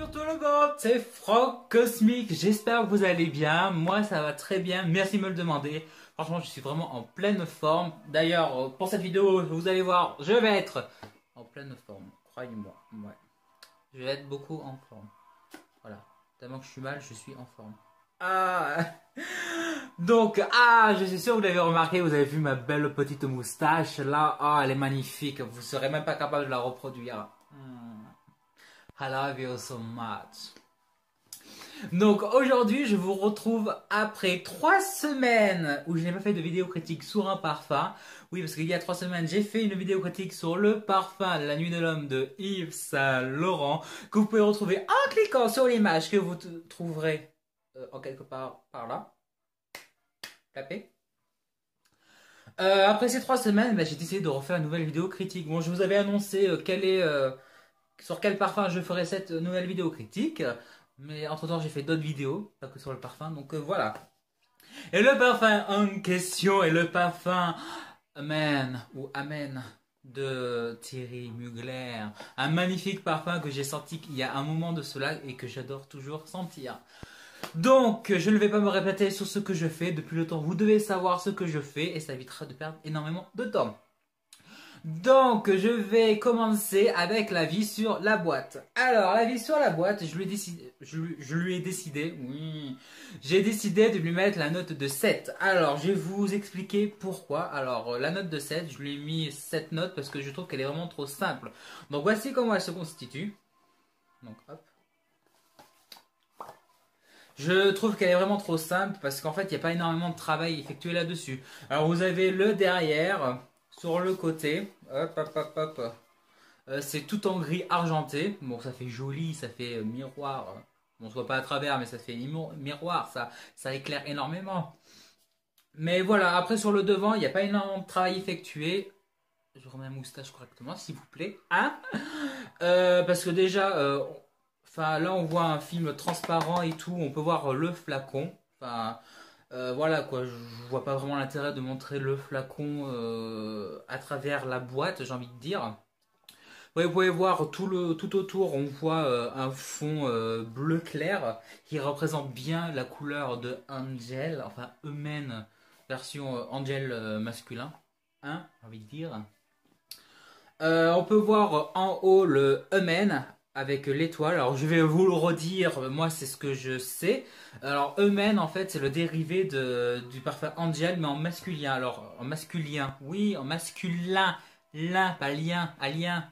Bonjour tout le monde, c'est Frog Cosmic, j'espère que vous allez bien, moi ça va très bien, merci de me le demander, franchement je suis vraiment en pleine forme, d'ailleurs pour cette vidéo vous allez voir, je vais être en pleine forme, croyez-moi, ouais. Je vais être beaucoup en forme, voilà, tellement que je suis mal, je suis en forme. Donc, je suis sûr que vous l'avez remarqué, vous avez vu ma belle petite moustache là, elle est magnifique, vous serez même pas capable de la reproduire. I love you so much. Donc aujourd'hui je vous retrouve après 3 semaines où je n'ai pas fait de vidéo critique sur un parfum. Oui, parce qu'il y a 3 semaines j'ai fait une vidéo critique sur le parfum La Nuit de l'Homme de Yves Saint Laurent que vous pouvez retrouver en cliquant sur l'image que vous trouverez en quelque part par là. Tapez. Après ces 3 semaines, j'ai décidé de refaire une nouvelle vidéo critique. Bon, je vous avais annoncé sur quel parfum je ferai cette nouvelle vidéo critique. Mais entre temps, j'ai fait d'autres vidéos, pas que sur le parfum. Donc voilà. Et le parfum en question est le parfum Amen ou Amen de Thierry Mugler. Un magnifique parfum que j'ai senti il y a un moment de cela et que j'adore toujours sentir. Donc, je ne vais pas me répéter sur ce que je fais. Depuis le temps, vous devez savoir ce que je fais et ça évitera de perdre énormément de temps. Donc, je vais commencer avec l'avis sur la boîte. Alors, l'avis sur la boîte, j'ai décidé de lui mettre la note de 7. Alors, je vais vous expliquer pourquoi. Alors, la note de 7, je lui ai mis cette note parce que je trouve qu'elle est vraiment trop simple. Donc, voici comment elle se constitue. Donc, hop. Je trouve qu'elle est vraiment trop simple parce qu'en fait, il n'y a pas énormément de travail effectué là-dessus. Alors, vous avez le derrière, sur le côté, hop, hop, hop, hop. C'est tout en gris argenté. Bon, ça fait joli, ça fait miroir. Bon, on se voit pas à travers, mais ça fait miroir, ça éclaire énormément. Mais voilà, après sur le devant, il n'y a pas énormément de travail effectué. Je remets ma moustache correctement, s'il vous plaît. Hein parce que déjà, enfin, là, on voit un film transparent et tout. On peut voir le flacon. Enfin, voilà quoi. Je vois pas vraiment l'intérêt de montrer le flacon à travers la boîte, j'ai envie de dire. Ouais, vous pouvez voir tout autour, on voit un fond bleu clair qui représente bien la couleur de Angel, enfin Eumen version Angel masculin, hein, j'ai envie de dire. On peut voir en haut le Eumen avec l'étoile. Alors je vais vous le redire, moi c'est ce que je sais. Alors Eumen en fait c'est le dérivé du parfum Angel mais en masculin. Alors en masculin, oui en masculin, lin, pas lien, alien.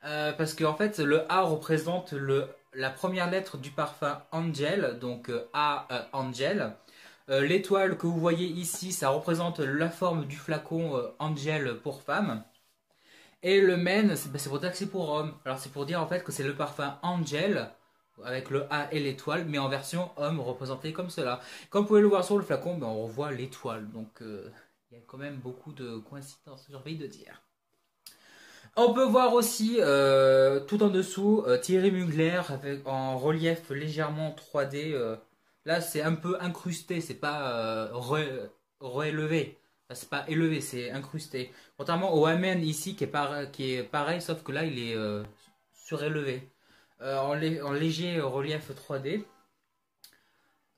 Parce que en fait le A représente la première lettre du parfum Angel, donc A Angel. L'étoile que vous voyez ici, ça représente la forme du flacon Angel pour femme. Et le men, c'est pour dire que c'est pour homme. Alors c'est pour dire en fait que c'est le parfum Angel, avec le A et l'étoile, mais en version homme représenté comme cela. Comme vous pouvez le voir sur le flacon, on revoit l'étoile. Donc il y a quand même beaucoup de coïncidences, j'ai envie de dire. On peut voir aussi tout en dessous Thierry Mugler avec, en relief légèrement 3D. Là c'est un peu incrusté, c'est pas réélevé. Enfin, c'est pas élevé, c'est incrusté. Contrairement au Amen ici qui est pareil, sauf que là il est surélevé. En léger relief 3D.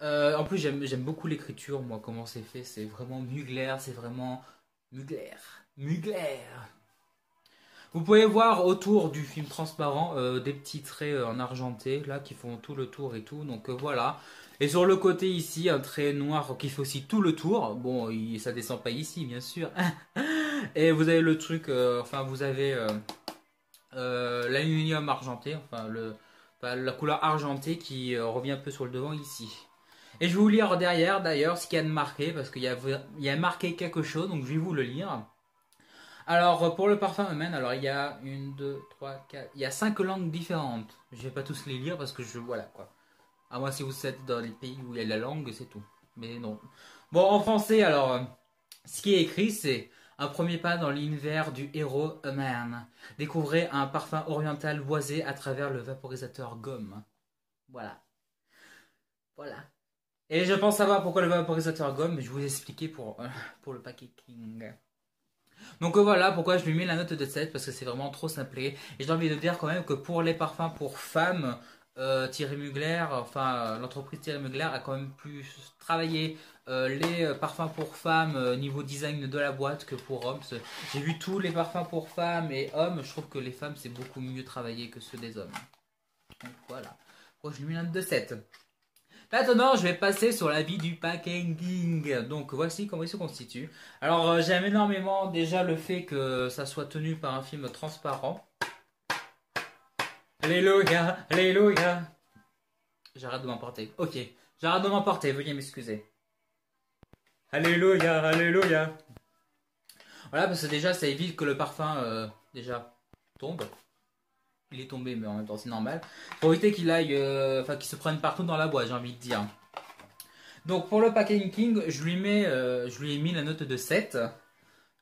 En plus j'aime beaucoup l'écriture, moi comment c'est fait, c'est vraiment Mugler, c'est vraiment Mugler. Mugler. Vous pouvez voir autour du film transparent des petits traits en argenté là qui font tout le tour et tout, donc voilà. Et sur le côté ici un trait noir qui fait aussi tout le tour. Bon, ça descend pas ici bien sûr. Et vous avez le truc, enfin vous avez l'aluminium argenté, enfin la couleur argentée qui revient un peu sur le devant ici. Et je vais vous lire derrière d'ailleurs ce qu'il y a de marqué parce qu'il y a marqué quelque chose, donc je vais vous le lire. Alors, pour le parfum Eumen, alors il y a 1, 2, 3, 4, il y a 5 langues différentes. Je vais pas tous les lire parce que voilà quoi. À moins si vous êtes dans les pays où il y a la langue, c'est tout. Mais non. Bon, en français, alors, ce qui est écrit, c'est un premier pas dans l'univers du héros Eumen. Découvrez un parfum oriental boisé à travers le vaporisateur gomme. Voilà. Voilà. Et je pense savoir pourquoi le vaporisateur gomme, mais je vais vous expliquer pour le packaging. Donc voilà pourquoi je lui mets la note de 7 parce que c'est vraiment trop simplé. Et j'ai envie de dire quand même que pour les parfums pour femmes, Thierry Mugler, enfin l'entreprise Thierry Mugler a quand même plus travaillé les parfums pour femmes niveau design de la boîte que pour hommes. J'ai vu tous les parfums pour femmes et hommes, je trouve que les femmes c'est beaucoup mieux travaillé que ceux des hommes. Donc voilà, moi je lui mets une note de 7. Maintenant, je vais passer sur la vie du packaging. Donc, voici comment il se constitue. Alors, j'aime énormément déjà le fait que ça soit tenu par un film transparent. Alléluia, alléluia. J'arrête de m'emporter. Ok, j'arrête de m'emporter, veuillez m'excuser. Alléluia, alléluia. Voilà, parce que déjà, ça évite que le parfum, déjà, tombe. Il est tombé, mais en même temps, c'est normal. Pour éviter qu'il aille, enfin, qu'il se prenne partout dans la boîte, j'ai envie de dire. Donc, pour le packaging, je lui ai mis la note de 7.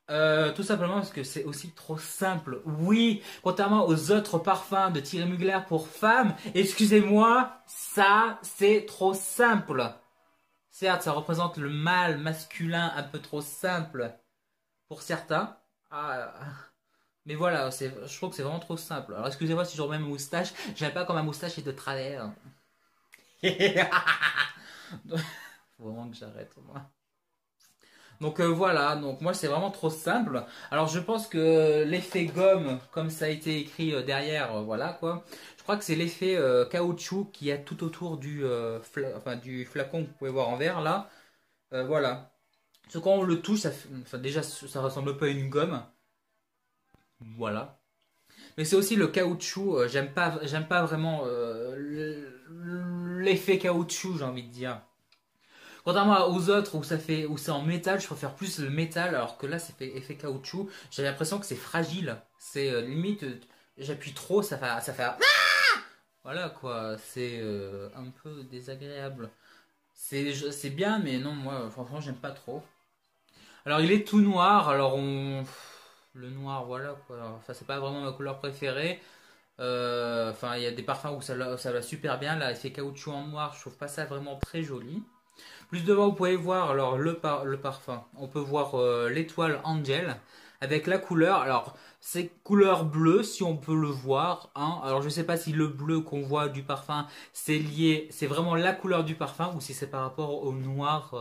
Tout simplement parce que c'est aussi trop simple. Oui, contrairement aux autres parfums de Thierry Mugler pour femmes, excusez-moi, ça c'est trop simple. Certes, ça représente le mâle masculin un peu trop simple pour certains. Ah, mais voilà, je trouve que c'est vraiment trop simple. Alors excusez-moi si je remets ma moustache, j'aime pas quand ma moustache est de travers. Faut vraiment que j'arrête moi. Donc voilà, donc moi c'est vraiment trop simple. Alors je pense que l'effet gomme, comme ça a été écrit derrière, voilà quoi. Je crois que c'est l'effet caoutchouc qui a tout autour du flacon que vous pouvez voir en vert là. Voilà. Parce que quand on le touche, enfin, déjà ça ressemble pas à une gomme. Voilà. Mais c'est aussi le caoutchouc. J'aime pas vraiment l'effet caoutchouc, j'ai envie de dire. Contrairement aux autres où c'est en métal, je préfère plus le métal alors que là c'est fait effet caoutchouc. J'ai l'impression que c'est fragile. C'est limite j'appuie trop, ça fait voilà quoi, c'est un peu désagréable. C'est bien mais non moi franchement j'aime pas trop. Alors il est tout noir, le noir voilà quoi. Enfin c'est pas vraiment ma couleur préférée. Enfin il y a des parfums où ça va super bien. Là effet caoutchouc en noir, je trouve pas ça vraiment très joli. Plus devant, vous pouvez voir alors le parfum. On peut voir l'étoile Angel avec la couleur. Alors, c'est couleur bleue si on peut le voir. Hein. Alors, je ne sais pas si le bleu qu'on voit du parfum, c'est lié, c'est vraiment la couleur du parfum ou si c'est par rapport au noir,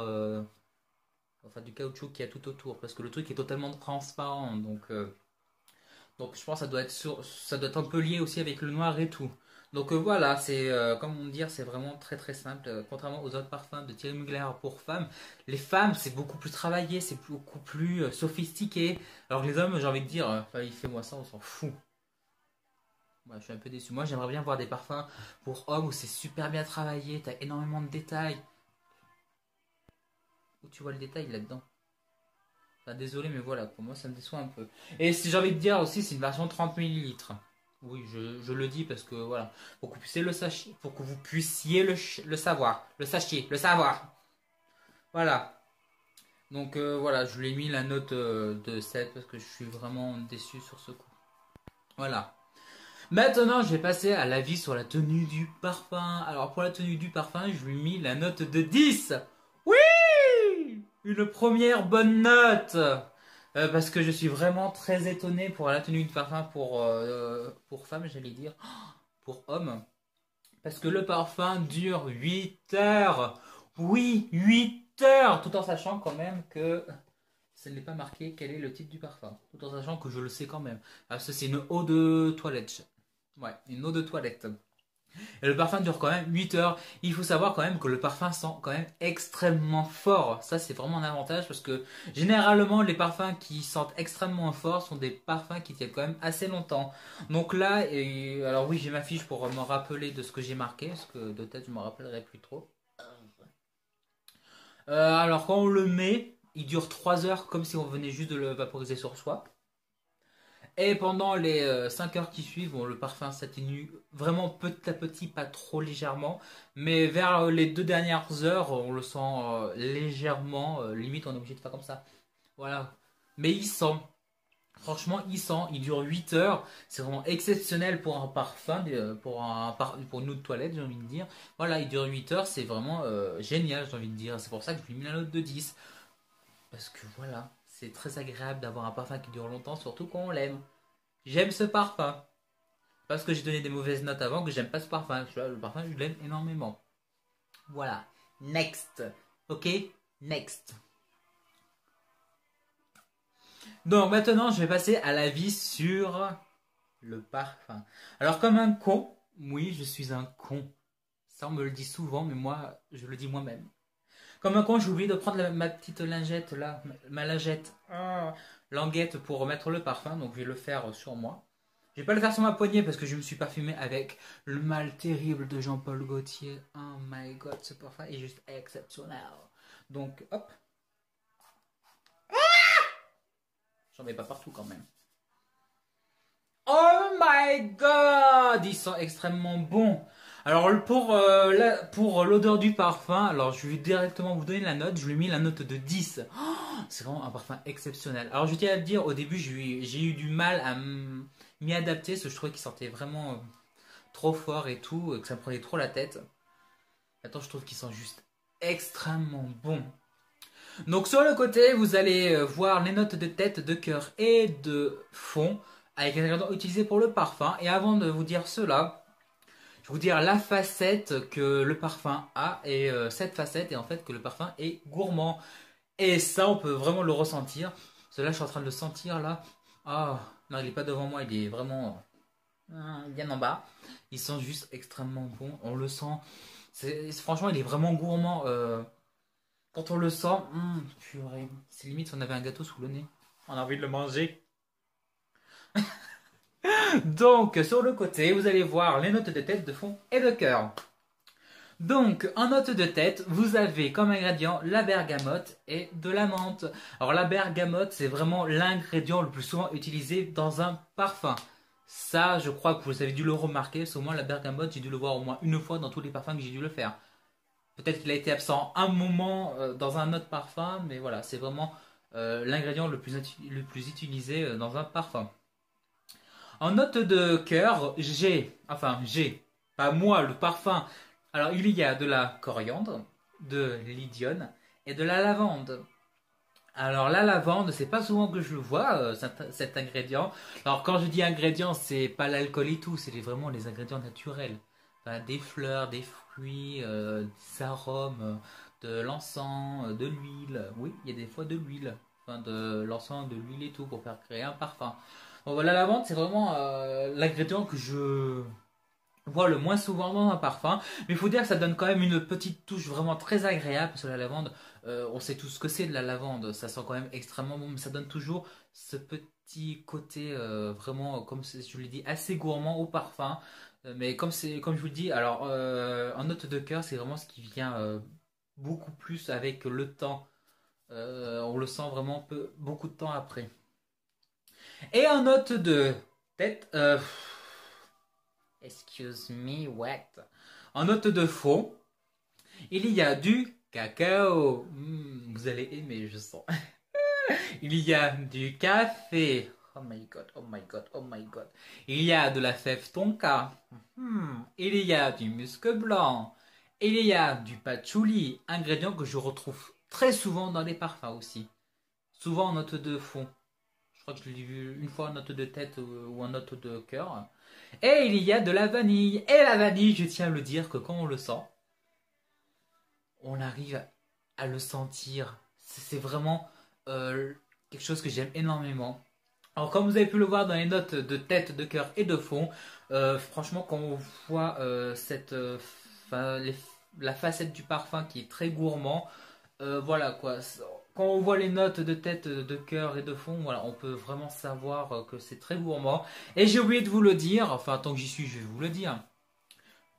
enfin du caoutchouc qu'il y a tout autour. Parce que le truc est totalement transparent. Donc je pense que ça doit être un peu lié aussi avec le noir et tout. Donc voilà, c'est comme on dire, c'est vraiment très très simple. Contrairement aux autres parfums de Thierry Mugler pour femmes, les femmes c'est beaucoup plus travaillé, c'est beaucoup plus sophistiqué. Alors que les hommes, j'ai envie de dire, il fait moi ça, on s'en fout. Moi, je suis un peu déçu. Moi, j'aimerais bien voir des parfums pour hommes où c'est super bien travaillé, t'as énormément de détails. Où tu vois le détail là-dedans. Enfin, désolé, mais voilà, pour moi ça me déçoit un peu. Et si j'ai envie de dire aussi, c'est une version 30 millilitres. Oui, je le dis parce que voilà, pour que vous puissiez pour que vous puissiez le savoir, le sachiez, le savoir. Voilà. Donc voilà, je lui ai mis la note de 7 parce que je suis vraiment déçu sur ce coup. Voilà. Maintenant, je vais passer à l'avis sur la tenue du parfum. Alors pour la tenue du parfum, je lui ai mis la note de 10. Oui! Une première bonne note. Parce que je suis vraiment très étonné pour la tenue de parfum pour femme, j'allais dire, pour homme. Parce que le parfum dure 8 heures. Oui, 8 heures. Tout en sachant quand même que ça n'est pas marqué quel est le type du parfum. Tout en sachant que je le sais quand même. Parce que c'est une eau de toilette. Ouais, une eau de toilette. Et le parfum dure quand même 8 heures. Il faut savoir quand même que le parfum sent quand même extrêmement fort. Ça, c'est vraiment un avantage parce que généralement, les parfums qui sentent extrêmement fort sont des parfums qui tiennent quand même assez longtemps. Donc là, alors oui, j'ai ma fiche pour me rappeler de ce que j'ai marqué parce que de tête, je me rappellerai plus trop. Alors quand on le met, il dure 3 heures comme si on venait juste de le vaporiser sur soi. Et pendant les 5 heures qui suivent, bon, le parfum s'atténue vraiment petit à petit, pas trop légèrement. Mais vers les 2 dernières heures, on le sent légèrement. Limite, on est obligé de faire comme ça. Voilà. Mais il sent. Franchement, il sent. Il dure 8 heures. C'est vraiment exceptionnel pour un parfum, pour une eau de toilette, j'ai envie de dire. Voilà, il dure 8 heures. C'est vraiment génial, j'ai envie de dire. C'est pour ça que je lui ai mis la note de 10. Parce que voilà, c'est très agréable d'avoir un parfum qui dure longtemps, surtout quand on l'aime. J'aime ce parfum. Parce que j'ai donné des mauvaises notes avant que j'aime pas ce parfum. Tu vois, le parfum, je l'aime énormément. Voilà. Next. Ok? Next. Donc maintenant, je vais passer à l'avis sur le parfum. Alors comme un con, oui, je suis un con. Ça, on me le dit souvent, mais moi, je le dis moi-même. Comme un con, j'ai oublié de prendre ma petite lingette là, ma lingette, languette pour remettre le parfum, donc je vais le faire sur moi. Je vais pas le faire sur ma poignée parce que je me suis parfumé avec le mal terrible de Jean-Paul Gaultier. Oh my god, ce parfum est juste exceptionnel. Donc hop, j'en mets pas partout quand même. Oh my god, ils sont extrêmement bons. Alors pour l'odeur du parfum, alors je vais directement vous donner la note. Je lui ai mis la note de 10. Oh, c'est vraiment un parfum exceptionnel. Alors je tiens à le dire, au début j'ai eu du mal à m'y adapter parce que je trouvais qu'il sentait vraiment trop fort et tout, que ça me prenait trop la tête. Maintenant je trouve qu'ils sont juste extrêmement bons. Donc sur le côté, vous allez voir les notes de tête, de cœur et de fond avec les ingrédients utilisés pour le parfum. Et avant de vous dire cela, je vais vous dire la facette que le parfum a. Et cette facette est en fait que le parfum est gourmand. Et ça, on peut vraiment le ressentir. Parce que là, je suis en train de le sentir là. Ah, non, il n'est pas devant moi, il est vraiment bien en bas. Il sent juste extrêmement bon. On le sent. Franchement, il est vraiment gourmand. Quand on le sent, purée, c'est limite si on avait un gâteau sous le nez. On a envie de le manger. Donc, sur le côté, vous allez voir les notes de tête, de fond et de cœur. Donc, en note de tête, vous avez comme ingrédient la bergamote et de la menthe. Alors, la bergamote, c'est vraiment l'ingrédient le plus souvent utilisé dans un parfum. Ça, je crois que vous avez dû le remarquer, parce qu'au moins la bergamote, j'ai dû le voir au moins une fois dans tous les parfums que j'ai dû le faire. Peut-être qu'il a été absent un moment dans un autre parfum, mais voilà, c'est vraiment l'ingrédient le plus utilisé dans un parfum. En note de cœur, pas moi, le parfum. Alors, il y a de la coriandre, de l'idione et de la lavande. Alors, la lavande, c'est pas souvent que je le vois, cet ingrédient. Alors, quand je dis ingrédient, c'est pas l'alcool et tout, c'est vraiment les ingrédients naturels. Enfin, des fleurs, des fruits, des arômes, de l'encens, de l'huile. Oui, il y a des fois de l'huile. Enfin, de l'encens, de l'huile et tout pour faire créer un parfum. Bon, voilà, la lavande, c'est vraiment l'ingrédient que je vois le moins souvent dans un parfum. Mais il faut dire que ça donne quand même une petite touche vraiment très agréable. Parce que la lavande, on sait tous ce que c'est de la lavande. Ça sent quand même extrêmement bon. Mais ça donne toujours ce petit côté vraiment, comme je l'ai dit, assez gourmand au parfum. Mais comme je vous le dis, alors en note de cœur, c'est vraiment ce qui vient beaucoup plus avec le temps. On le sent vraiment beaucoup de temps après. Et en note de tête, excuse me, what? En note de fond, il y a du cacao. Vous allez aimer, je sens. Il y a du café. Oh my god, oh my god, oh my god. Il y a de la fève tonka. Il y a du musc blanc. Il y a du patchouli, ingrédient que je retrouve très souvent dans les parfums aussi. Souvent en note de fond. Je crois que je l'ai vu une fois en note de tête ou en note de cœur. Et il y a de la vanille. Et la vanille, je tiens à le dire que quand on le sent, on arrive à le sentir. C'est vraiment quelque chose que j'aime énormément. Alors comme vous avez pu le voir dans les notes de tête, de cœur et de fond, franchement quand on voit la facette du parfum qui est très gourmand, voilà quoi. Quand on voit les notes de tête, de cœur et de fond, voilà, on peut vraiment savoir que c'est très gourmand. Et j'ai oublié de vous le dire, enfin tant que j'y suis, je vais vous le dire.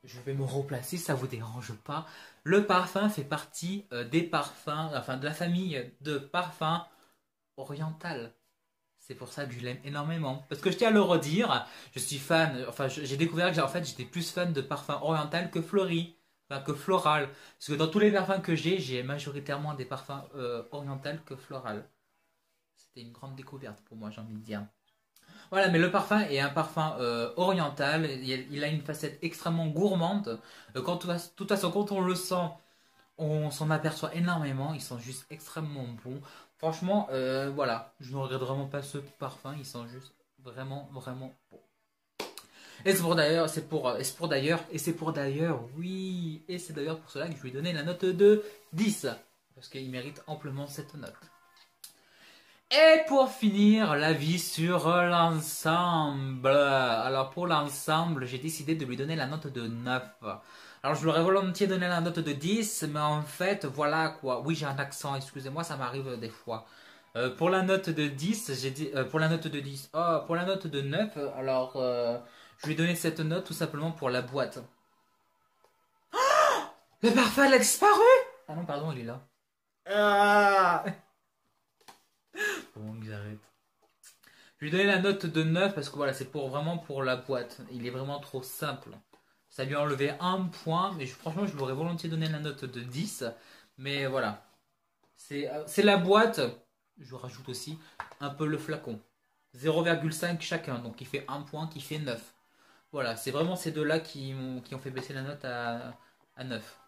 Je vais me replacer, ça vous dérange pas. Le parfum fait partie des parfums, enfin de la famille de parfums oriental. C'est pour ça que je l'aime énormément. Parce que je tiens à le redire, je suis fan, enfin j'ai découvert que en fait j'étais plus fan de parfum oriental que fleuri, enfin que floral. Parce que dans tous les parfums que j'ai majoritairement des parfums oriental que floral. C'était une grande découverte pour moi, j'ai envie de dire. Voilà, mais le parfum est un parfum oriental, il a une facette extrêmement gourmande. De toute façon, quand on le sent, on s'en aperçoit énormément, ils sont juste extrêmement bons. Franchement, voilà, je ne regrette vraiment pas ce parfum, ils sont juste vraiment, vraiment bons. Et c'est pour d'ailleurs, oui, et c'est d'ailleurs pour cela que je lui ai donné la note de 10. Parce qu'il mérite amplement cette note. Et pour finir, l'avis sur l'ensemble. Alors pour l'ensemble, j'ai décidé de lui donner la note de 9. Alors je lui aurais volontiers donné la note de 10, mais en fait, voilà quoi. Oui, j'ai un accent, excusez-moi, ça m'arrive des fois. Pour la note de 10, j'ai dit... pour la note de 10, oh, pour la note de 9, alors je lui ai donné cette note tout simplement pour la boîte. Le parfum, il a disparu! Ah non, pardon, il est là. Ah bon, que j'arrête. Je lui ai donné la note de 9 parce que voilà, c'est pour vraiment pour la boîte. Il est vraiment trop simple. Ça lui a enlevé un point, mais franchement, je lui aurais volontiers donné la note de 10. Mais voilà. C'est la boîte. Je rajoute aussi un peu le flacon. 0,5 chacun, donc il fait un point, qui fait 9. Voilà, c'est vraiment ces deux-là qui ont fait baisser la note à 9.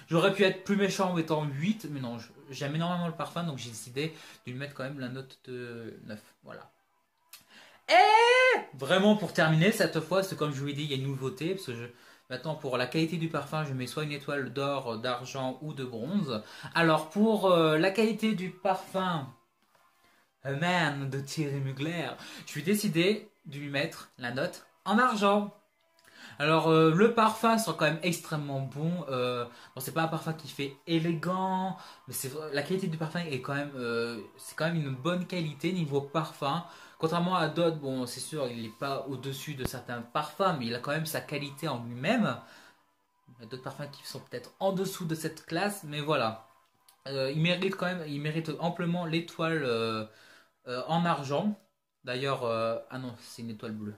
J'aurais pu être plus méchant en mettant 8, mais non, j'aime énormément le parfum, donc j'ai décidé de lui mettre quand même la note de 9. Voilà. Et vraiment pour terminer, cette fois, c'est comme je vous l'ai dit, il y a une nouveauté, parce que maintenant pour la qualité du parfum, je mets soit une étoile d'or, d'argent ou de bronze. Alors pour la qualité du parfum, A Man de Thierry Mugler, je suis décidé de lui mettre la note en argent. Alors le parfum sent quand même extrêmement bon. Bon, c'est pas un parfum qui fait élégant, mais la qualité du parfum est quand même, c'est quand même une bonne qualité niveau parfum. Contrairement à d'autres, bon, c'est sûr, il n'est pas au-dessus de certains parfums, mais il a quand même sa qualité en lui-même. Il y a d'autres parfums qui sont peut-être en dessous de cette classe, mais voilà. Il mérite quand même, il mérite amplement l'étoile en argent. D'ailleurs, ah non, c'est une étoile bleue.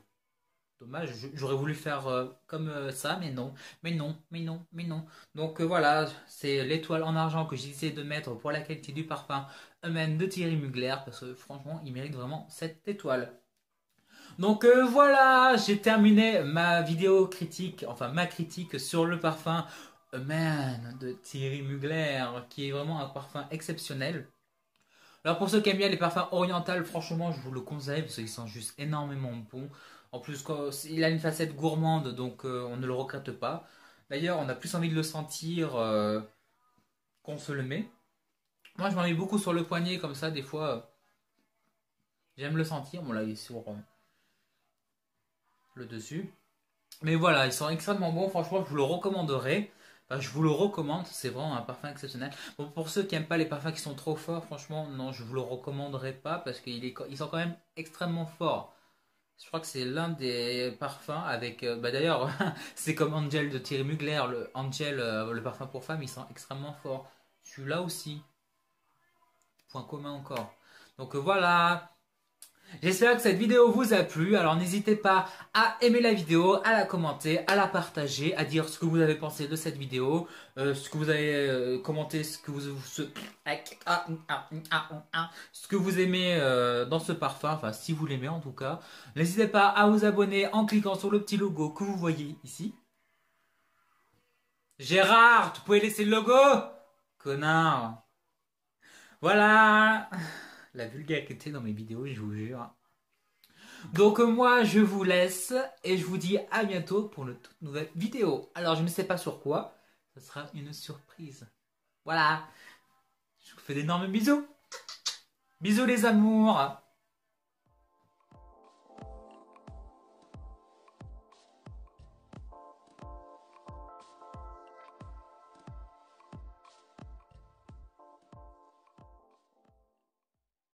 Dommage, j'aurais voulu faire comme ça, mais non, mais non, mais non, mais non. Donc voilà, c'est l'étoile en argent que j'ai essayé de mettre pour la qualité du parfum Humaine de Thierry Mugler, parce que franchement, il mérite vraiment cette étoile. Donc voilà, j'ai terminé ma vidéo critique, enfin ma critique sur le parfum Humaine de Thierry Mugler, qui est vraiment un parfum exceptionnel. Alors pour ceux qui aiment bien les parfums orientaux, franchement, je vous le conseille parce qu'ils sont juste énormément bons. En plus, il a une facette gourmande, donc on ne le regrette pas. D'ailleurs, on a plus envie de le sentir qu'on se le met. Moi, je m'en mets beaucoup sur le poignet, comme ça, des fois, j'aime le sentir. Bon, là, il est sur le dessus. Mais voilà, ils sont extrêmement bons. Franchement, je vous le recommanderais. Enfin, je vous le recommande. C'est vraiment un parfum exceptionnel. Bon, pour ceux qui n'aiment pas les parfums qui sont trop forts, franchement, non, je vous le recommanderais pas parce qu'ils sont quand même extrêmement forts. Je crois que c'est l'un des parfums avec. Bah d'ailleurs, c'est comme Angel de Thierry Mugler. Le Angel, le parfum pour femme, ils sont extrêmement forts. Celui-là aussi. Point commun encore. Donc voilà. J'espère que cette vidéo vous a plu, alors n'hésitez pas à aimer la vidéo, à la commenter, à la partager, à dire ce que vous avez pensé de cette vidéo, ce que vous avez commenté, ce que vous aimez dans ce parfum, enfin si vous l'aimez en tout cas. N'hésitez pas à vous abonner en cliquant sur le petit logo que vous voyez ici. Gérard, tu pouvais laisser le logo? Connard. Voilà. La vulgarité dans mes vidéos, je vous jure. Donc moi, je vous laisse et je vous dis à bientôt pour une toute nouvelle vidéo. Alors, je ne sais pas sur quoi. Ce sera une surprise. Voilà. Je vous fais d'énormes bisous. Bisous les amours.